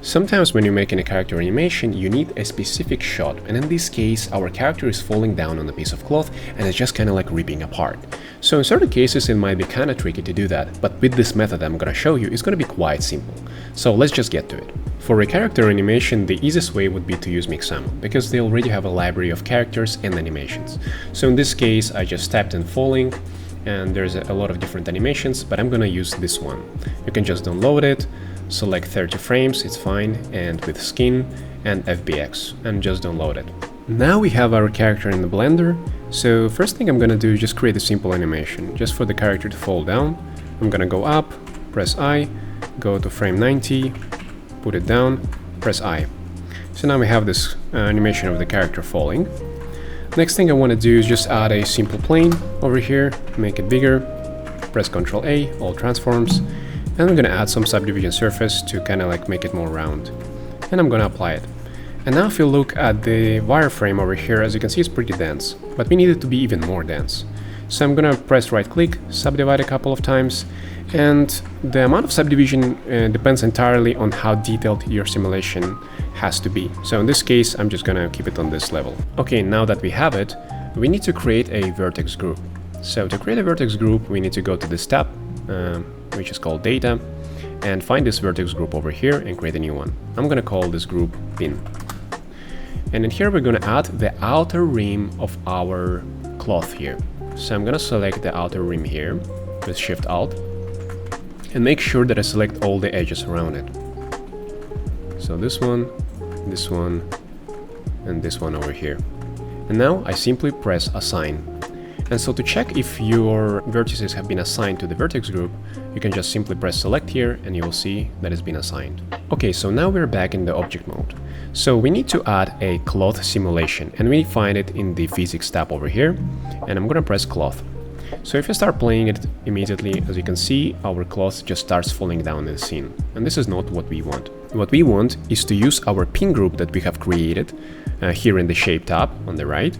Sometimes when you're making a character animation, you need a specific shot, and in this case, our character is falling down on a piece of cloth and it's just kind of like ripping apart. So in certain cases it might be kind of tricky to do that, but with this method I'm gonna show you, it's gonna be quite simple. So let's just get to it. For a character animation, the easiest way would be to use Mixamo, because they already have a library of characters and animations. So in this case, I just tapped in falling, and there's a lot of different animations, but I'm gonna use this one. You can just download it, select 30 frames, it's fine, and with skin and FBX, and just download it. Now we have our character in the Blender, so first thing I'm gonna do is just create a simple animation, just for the character to fall down. I'm gonna go up, press I, go to frame 90, put it down, press I. So now we have this animation of the character falling. Next thing I want to do is just add a simple plane over here, make it bigger, press Ctrl A, all transforms, and I'm gonna add some subdivision surface to kind of like make it more round. And I'm gonna apply it. And now if you look at the wireframe over here, as you can see it's pretty dense, but we need it to be even more dense. So I'm gonna press right click, subdivide a couple of times, and the amount of subdivision depends entirely on how detailed your simulation has to be. So in this case, I'm just gonna keep it on this level. Okay, now that we have it, we need to create a vertex group. So to create a vertex group, we need to go to this tab, which is called data, and find this vertex group over here and create a new one. I'm gonna call this group pin. And in here we're gonna add the outer rim of our cloth here. So I'm gonna select the outer rim here with Shift Alt and make sure that I select all the edges around it. So this one, and this one over here. And now I simply press Assign. And so to check if your vertices have been assigned to the vertex group, you can just simply press Select here and you will see that it's been assigned. Okay, so now we're back in the object mode. So we need to add a cloth simulation, and we find it in the Physics tab over here, and I'm gonna press Cloth. So if you start playing it immediately, as you can see, our cloth just starts falling down in the scene. And this is not what we want. What we want is to use our pin group that we have created here in the Shape tab on the right.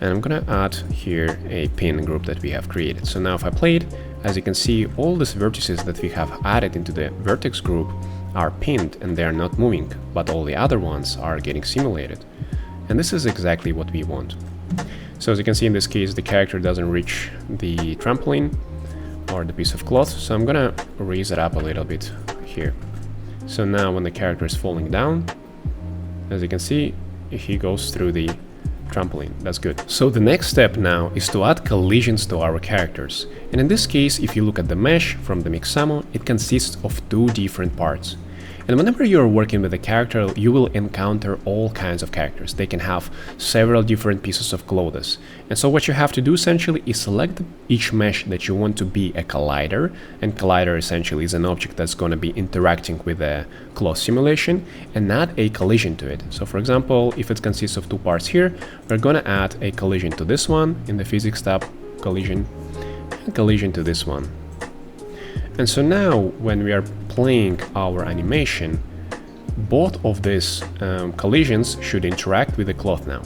And I'm gonna add here a pin group that we have created. So now if I play it, as you can see, all these vertices that we have added into the vertex group are pinned and they are not moving, but all the other ones are getting simulated. And this is exactly what we want. So as you can see in this case, the character doesn't reach the trampoline or the piece of cloth, so I'm gonna raise it up a little bit here. So now when the character is falling down, as you can see, he goes through the trampoline. That's good. So the next step now is to add collisions to our characters. And in this case, if you look at the mesh from the Mixamo, it consists of two different parts. And whenever you're working with a character, you will encounter all kinds of characters. They can have several different pieces of clothes. And so what you have to do essentially is select each mesh that you want to be a collider. And collider essentially is an object that's going to be interacting with a cloth simulation, and add a collision to it. So for example, if it consists of two parts here, we're going to add a collision to this one in the Physics tab, collision, and collision to this one. And so now, when we are playing our animation, both of these collisions should interact with the cloth now.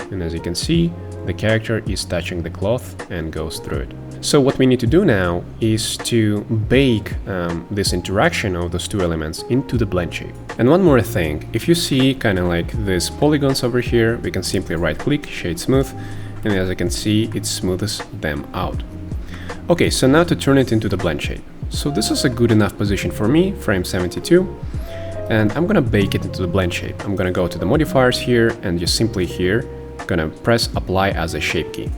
And as you can see, the character is touching the cloth and goes through it. So what we need to do now is to bake this interaction of those two elements into the Blendshape. And one more thing, if you see kind of like these polygons over here, we can simply right click, shade smooth, and as you can see, it smooths them out. Okay, so now to turn it into the Blendshape. So this is a good enough position for me, frame 72, and I'm gonna bake it into the Blendshape. I'm gonna go to the modifiers here and just simply here, gonna press apply as a shape key.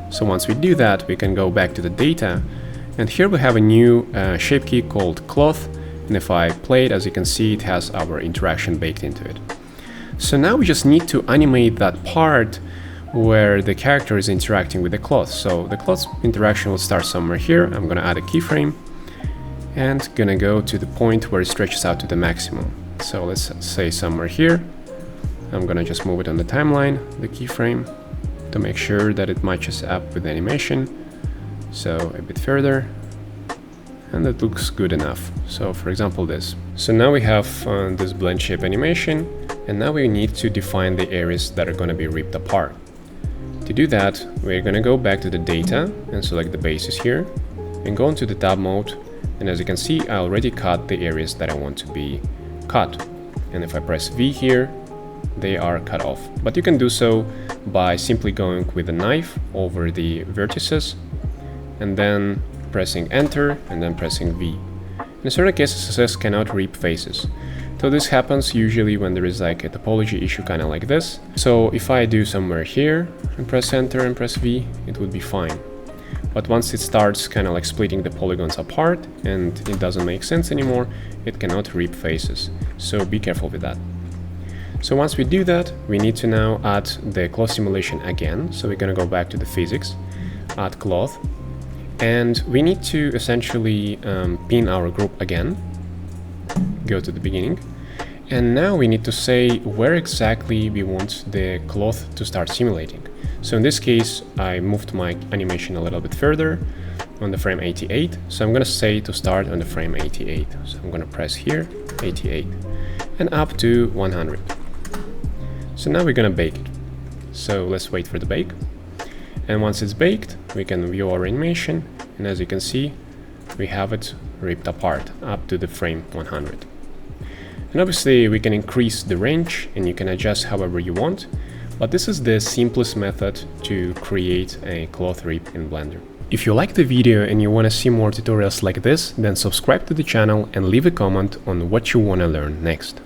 So once we do that, we can go back to the data, and here we have a new shape key called cloth, and if I play it, as you can see, it has our interaction baked into it. So now we just need to animate that part where the character is interacting with the cloth. So the cloth interaction will start somewhere here. I'm gonna add a keyframe, and gonna go to the point where it stretches out to the maximum. So let's say somewhere here. I'm gonna just move it on the timeline, the keyframe, to make sure that it matches up with the animation. So a bit further, and that looks good enough. So for example this. So now we have this Blendshape animation, and now we need to define the areas that are gonna be ripped apart. To do that, we're gonna go back to the data and select the bases here, and go into the tab mode. And as you can see, I already cut the areas that I want to be cut. and if I press V here, they are cut off. But you can do so by simply going with a knife over the vertices and then pressing Enter and then pressing V. In certain cases, it says cannot reap faces. So this happens usually when there is like a topology issue kind of like this. So if I do somewhere here and press Enter and press V, it would be fine. But once it starts kind of like splitting the polygons apart and it doesn't make sense anymore, it cannot reap faces. So be careful with that. So once we do that, we need to now add the cloth simulation again. So we're going to go back to the physics, add cloth, and we need to essentially pin our group again, go to the beginning, and now we need to say where exactly we want the cloth to start simulating. So in this case, I moved my animation a little bit further on the frame 88. So I'm going to say to start on the frame 88. So I'm going to press here, 88, and up to 100. So now we're going to bake it. So let's wait for the bake. And once it's baked, we can view our animation. And as you can see, we have it ripped apart up to the frame 100. And obviously we can increase the range and you can adjust however you want. But this is the simplest method to create a cloth rip in Blender. If you like the video and you want to see more tutorials like this, then subscribe to the channel and leave a comment on what you want to learn next.